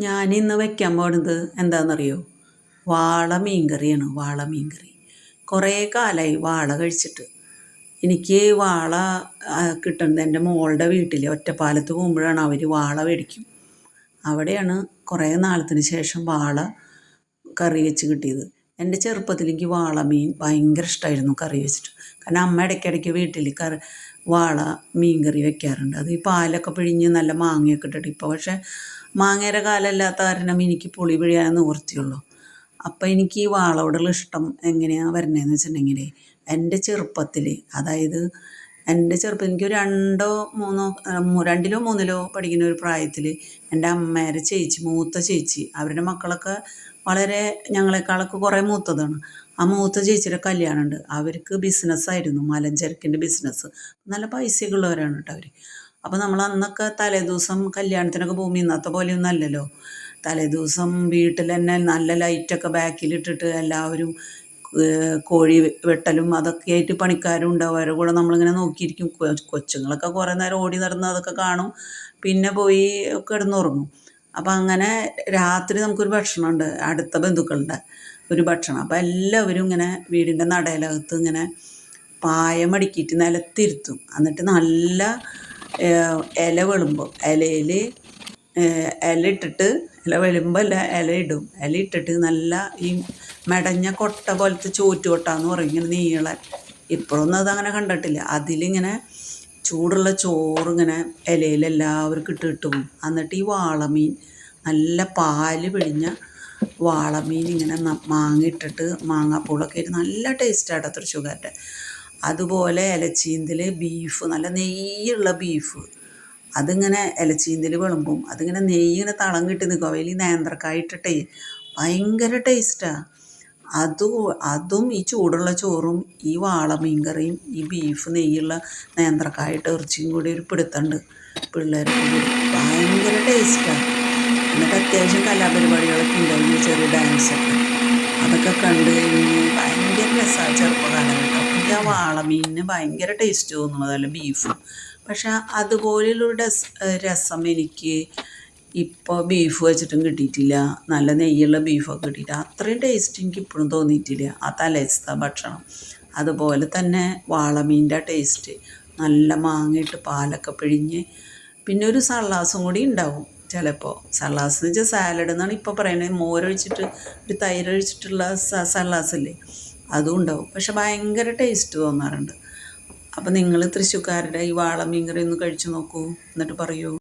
ഞാനിന്ന് വയ്ക്കാൻ പോണത് എന്താണെന്നറിയോ? വാള മീൻകറിയാണ്. വാള മീൻകറി. കുറേ കാലമായി വാള കഴിച്ചിട്ട്. എനിക്ക് വാള കിട്ടുന്നത് എൻ്റെ മോളുടെ വീട്ടിൽ ഒറ്റപ്പാലത്ത് പോകുമ്പോഴാണ് അവർ വാള മേടിക്കും. അവിടെയാണ് കുറേ നാളത്തിന് ശേഷം വാള കറി വെച്ച് കിട്ടിയത്. എൻ്റെ ചെറുപ്പത്തിൽ എനിക്ക് വാളമീൻ ഭയങ്കര ഇഷ്ടമായിരുന്നു കറി വെച്ചിട്ട്. കാരണം അമ്മ ഇടയ്ക്കിടയ്ക്ക് വീട്ടിൽ വാള മീൻ കറി വെക്കാറുണ്ട്. അത് ഈ പാലൊക്കെ പിഴിഞ്ഞ് നല്ല മാങ്ങയൊക്കെ ഇട്ടിട്ട്. ഇപ്പോൾ പക്ഷേ മാങ്ങയുടെ കാലമല്ലാത്ത കാരണം എനിക്ക് പുളി പിഴിയാൻ നിവൃത്തിയുള്ളൂ. അപ്പം എനിക്ക് ഈ വാളയോടുള്ള ഇഷ്ടം എങ്ങനെയാണ് വരുന്നതെന്ന് വെച്ചിട്ടുണ്ടെങ്കിൽ, എൻ്റെ ചെറുപ്പത്തിൽ, അതായത് എൻ്റെ ചെറുപ്പം എനിക്ക് രണ്ടിലോ മൂന്നിലോ പഠിക്കുന്ന ഒരു പ്രായത്തിൽ എൻ്റെ അമ്മേരെ ചേച്ചി, മൂത്ത ചേച്ചി, അവരുടെ മക്കളൊക്കെ വളരെ ഞങ്ങളെക്കാളൊക്കെ കുറേ മൂത്തതാണ്. ആ മൂത്ത ചേച്ചിയുടെ കല്യാണമുണ്ട്. അവർക്ക് ബിസിനസ്സായിരുന്നു, മലഞ്ചരക്കിൻ്റെ ബിസിനസ്. നല്ല പൈസയൊക്കെ ഉള്ളവരാണ് കേട്ടോ അവർ. അപ്പോൾ നമ്മൾ അന്നൊക്കെ തലേദിവസം കല്യാണത്തിനൊക്കെ പോകുമ്പോൾ ഇന്നത്തെ പോലെയൊന്നും അല്ലല്ലോ. തലേദിവസം വീട്ടിൽ തന്നെ നല്ല ലൈറ്റൊക്കെ ബാക്കിലിട്ടിട്ട് എല്ലാവരും കോഴി വെട്ടലും അതൊക്കെ ആയിട്ട് പണിക്കാരും ഉണ്ടാവും. അവരുടെ കൂടെ നമ്മളിങ്ങനെ നോക്കിയിരിക്കും. കൊച്ചുങ്ങളൊക്കെ കുറേ നേരം ഓടി നടന്ന് അതൊക്കെ കാണും. പിന്നെ പോയി കിടന്നുറങ്ങും. അപ്പം അങ്ങനെ രാത്രി നമുക്കൊരു ഭക്ഷണമുണ്ട്, അടുത്ത ബന്ധുക്കളുടെ ഒരു ഭക്ഷണം. അപ്പം എല്ലാവരും ഇങ്ങനെ വീടിൻ്റെ നടയിലകത്ത് ഇങ്ങനെ പായം അടുക്കിയിട്ട് നിലത്തിരുത്തും. എന്നിട്ട് നല്ല ഇല വെളുമ്പോൾ ഇലയിൽ ഇല ഇട്ടിട്ട്, ഇല വെളുമ്പോൾ ഇല ഇടും. ഇല ഇട്ടിട്ട് നല്ല ഈ മെടഞ്ഞ കൊട്ട പോലത്തെ ചോറ്റുകൊട്ട എന്ന് പറയും, ഇങ്ങനെ നീളൻ. ഇപ്പോഴൊന്നും അതങ്ങനെ കണ്ടിട്ടില്ല. അതിലിങ്ങനെ ചൂടുള്ള ചോറിങ്ങനെ ഇലയിൽ എല്ലാവർക്കും ഇട്ട് പോകും. എന്നിട്ട് ഈ വാളമീൻ, നല്ല പാല് പിഴിഞ്ഞ വാളമീൻ ഇങ്ങനെ മാങ്ങ ഇട്ടിട്ട്, മാങ്ങാപ്പൂളൊക്കെ ആയിട്ട് നല്ല ടേസ്റ്റാണ് തൃശ്ശൂർക്കാരുടെ. അതുപോലെ ഇലച്ചീന്തിൽ ബീഫ്, നല്ല നെയ്യുള്ള ബീഫ്, അതിങ്ങനെ ഇലച്ചീന്തിൽ വിളമ്പും. അതിങ്ങനെ നെയ്യ് ഇങ്ങനെ തളം കിട്ടി നിൽക്കും. അവയിൽ ഈ നേന്ത്രക്കായ ഇട്ടിട്ടേ ഭയങ്കര ടേസ്റ്റാണ്. അതും ഈ ചൂടുള്ള ചോറും ഈ വാള മീൻകറിയും ഈ ബീഫ് നെയ്യുള്ള നേന്ത്രക്കായ ഇട്ട് ഇറച്ചിയും കൂടി ഒരു പിടുത്തമുണ്ട്. പിള്ളേരൊക്കെ കൂടി ഭയങ്കര ടേസ്റ്റാണ്. എന്നിട്ട് അത്യാവശ്യം കലാപരിപാടികളൊക്കെ ഉണ്ടായിരുന്നു, ചെറിയ ഡാൻസൊക്കെ. അതൊക്കെ കണ്ട് കഴിഞ്ഞ് ഭയങ്കര രസമാണ് ചെറുപ്പകാലം കേട്ടോ. എനിക്ക് ആ വാളമീനിന് ഭയങ്കര ടേസ്റ്റ് തോന്നുന്നതല്ല ബീഫും. പക്ഷെ അതുപോലെയുള്ളൊരു രസം എനിക്ക് ഇപ്പോൾ ബീഫ് വെച്ചിട്ടും കിട്ടിയിട്ടില്ല. നല്ല നെയ്യുള്ള ബീഫൊക്കെ കിട്ടിയിട്ട് അത്രയും ടേസ്റ്റ് എനിക്ക് ഇപ്പോഴും തോന്നിയിട്ടില്ല ആ തലേദിവസത്തെ ഭക്ഷണം. അതുപോലെ തന്നെ വാളമീൻ്റെ ടേസ്റ്റ്, നല്ല മാങ്ങയിട്ട് പാലൊക്കെ പിഴിഞ്ഞ്, പിന്നെ ഒരു സള്ളാസും കൂടി ഉണ്ടാവും ചിലപ്പോൾ. സള്ളാസ് എന്ന് വെച്ചാൽ സാലഡ് എന്നാണ് ഇപ്പോൾ പറയുന്നത്. മോരൊഴിച്ചിട്ട് ഒരു തൈരൊഴിച്ചിട്ടുള്ള സള്ളാസില്ലേ, അതും ഉണ്ടാവും. പക്ഷെ ഭയങ്കര ടേസ്റ്റ് തോന്നാറുണ്ട്. അപ്പോൾ നിങ്ങൾ തൃശ്ശൂർക്കാരുടെ ഈ വാള മീൻ കറി ഒന്ന് കഴിച്ചു നോക്കൂ, എന്നിട്ട് പറയൂ.